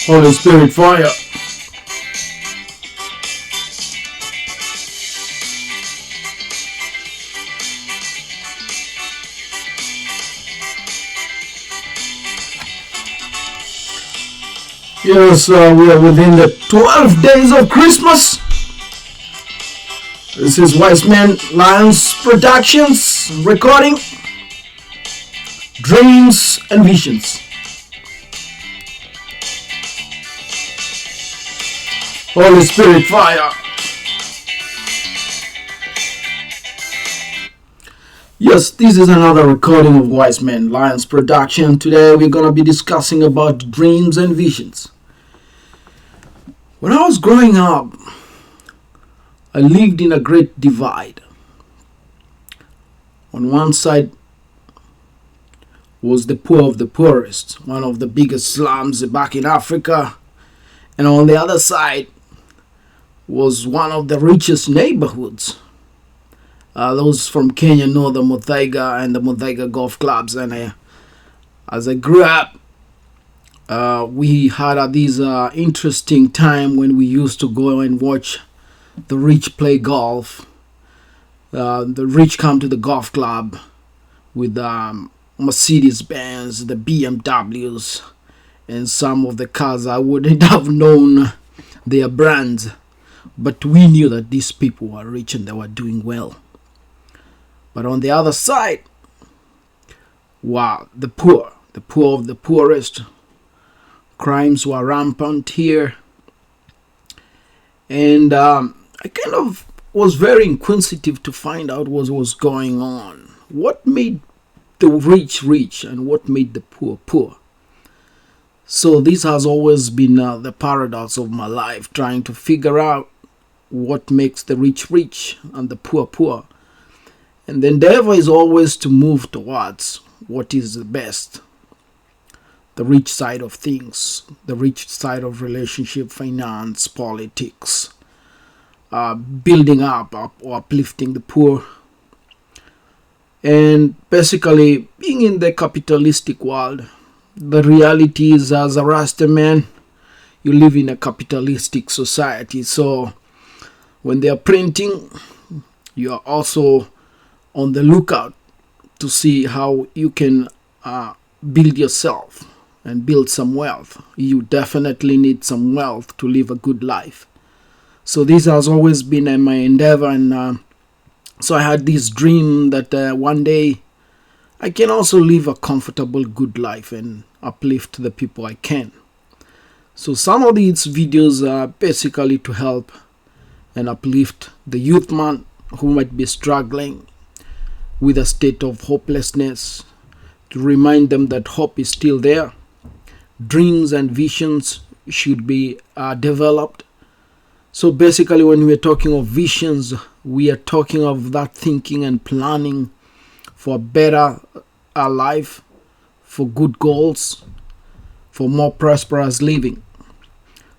Holy Spirit fire. Yes, we are within the 12 days of Christmas. This is Wise Man Lions Productions recording Dreams and Visions. Holy Spirit fire. Yes, this is another recording of Wise Man Lions Production. Today we're going to be discussing about dreams and visions. When I was growing up, I lived in a great divide. On one side was the poor of the poorest, one of the biggest slums back in Africa. And on the other side was one of the richest neighborhoods. Those from Kenya know the Muthaiga and the Muthaiga golf clubs. And as I grew up, we had this interesting time when we used to go and watch the rich play golf. The rich come to the golf club with Mercedes Benz, the BMWs, and some of the cars I wouldn't have known their brands. But we knew that these people were rich and they were doing well. But on the other side, wow, the poor of the poorest. Crimes were rampant here. And I kind of was very inquisitive to find out what was going on. What made the rich rich and what made the poor poor? So this has always been the paradox of my life, trying to figure out what makes the rich rich and the poor poor. And the endeavor is always to move towards what is the best. The rich side of things, the rich side of relationship, finance, politics, building up or uplifting the poor. And basically, being in the capitalistic world, the reality is, as a Rasta man, you live in a capitalistic society. So when they are printing, you are also on the lookout to see how you can build yourself and build some wealth. You definitely need some wealth to live a good life. So this has always been my endeavor, and so I had this dream that one day I can also live a comfortable, good life and uplift the people I can. So some of these videos are basically to help and uplift the youth man who might be struggling with a state of hopelessness, to remind them that hope is still there. Dreams and visions should be developed. So basically, when we're talking of visions, we are talking of that thinking and planning for a better life, for good goals, for more prosperous living.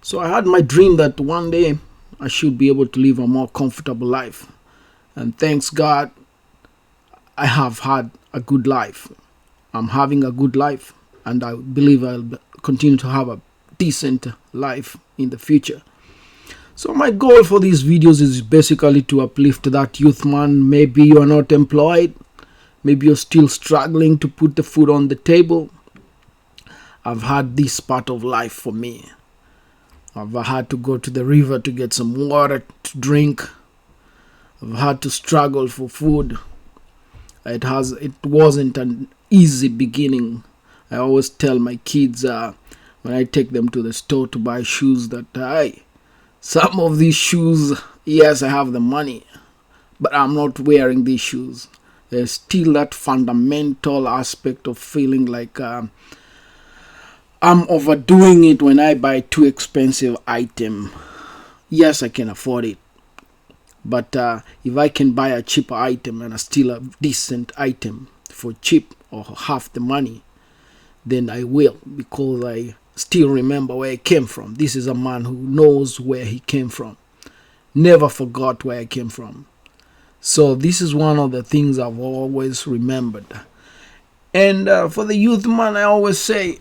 So I had my dream that one day I should be able to live a more comfortable life. And thanks God, I have had a good life. I'm having a good life, and I believe I'll continue to have a decent life in the future. So my goal for these videos is basically to uplift that youth man. Maybe you are not employed. Maybe you're still struggling to put the food on the table. I've had this part of life for me. I've had to go to the river to get some water to drink. I've had to struggle for food. It wasn't an easy beginning. I always tell my kids when I take them to the store to buy shoes that some of these shoes, yes, I have the money, but I'm not wearing these shoes. There's still that fundamental aspect of feeling like I'm overdoing it when I buy too expensive item. Yes, I can afford it. But if I can buy a cheaper item and still a decent item for cheap or half the money, then I will, because I still remember where I came from. This is a man who knows where he came from. Never forgot where I came from. So this is one of the things I've always remembered. And for the youth man, I always say,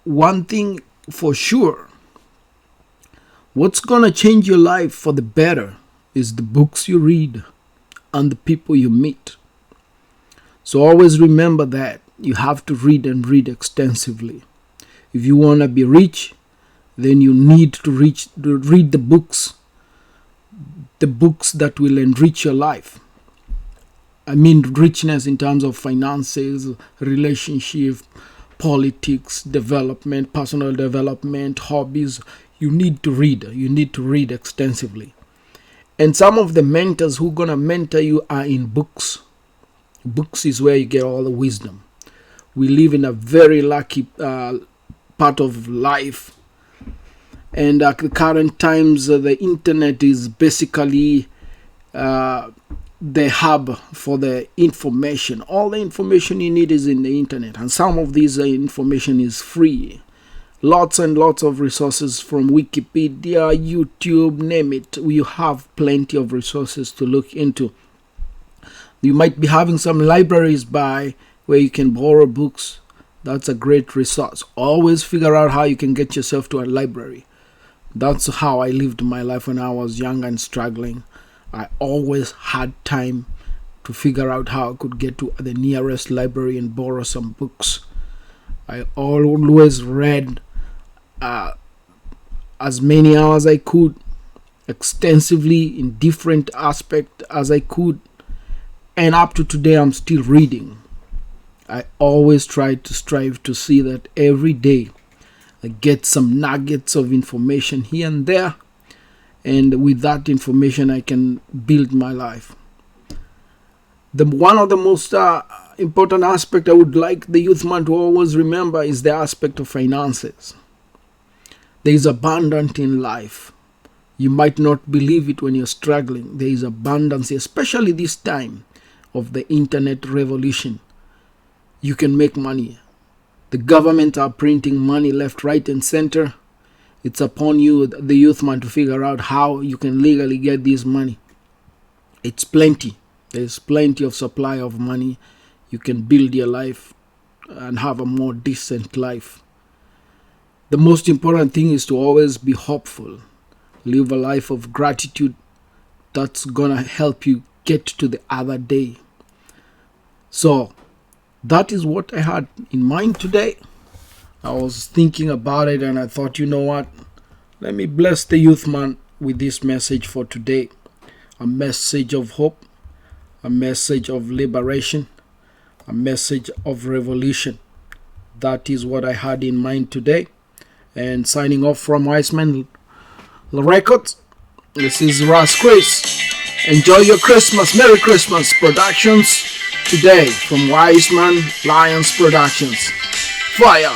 one thing for sure, what's gonna change your life for the better is the books you read and the people you meet. So always remember that you have to read and read extensively. If you want to be rich, then you need to read the books that will enrich your life. I mean richness in terms of finances, relationship, politics, development, personal development, hobbies. You need to read. You need to read extensively. And some of the mentors who are going to mentor you are in books. Books is where you get all the wisdom. We live in a very lucky part of life. And at the current times, the internet is basically the hub for the information. All the information you need is in the internet. And some of this information is free. Lots and lots of resources from Wikipedia, YouTube, name it. You have plenty of resources to look into. You might be having some libraries by where you can borrow books. That's a great resource. Always figure out how you can get yourself to a library. That's how I lived my life when I was young and struggling. I always had time to figure out how I could get to the nearest library and borrow some books. I always read as many hours I could, extensively in different aspects as I could. And up to today, I'm still reading. I always try to strive to see that every day I get some nuggets of information here and there. And with that information, I can build my life. One of the most important aspect I would like the youth man to always remember is the aspect of finances. There is abundance in life. You might not believe it when you're struggling. There is abundance, especially this time of the internet revolution. You can make money. The government are printing money left, right, and center. It's upon you, the youth man, to figure out how you can legally get this money. It's plenty. There's plenty of supply of money. You can build your life and have a more decent life. The most important thing is to always be hopeful. Live a life of gratitude. That's gonna help you get to the other day. So that is what I had in mind today. I was thinking about it and I thought, you know what? Let me bless the youth man with this message for today. A message of hope, a message of liberation, a message of revolution. That is what I had in mind today. And signing off from Wiseman Records, this is Ras Chris. Enjoy your Christmas. Merry Christmas Productions today from Wiseman Lions Productions. Fire!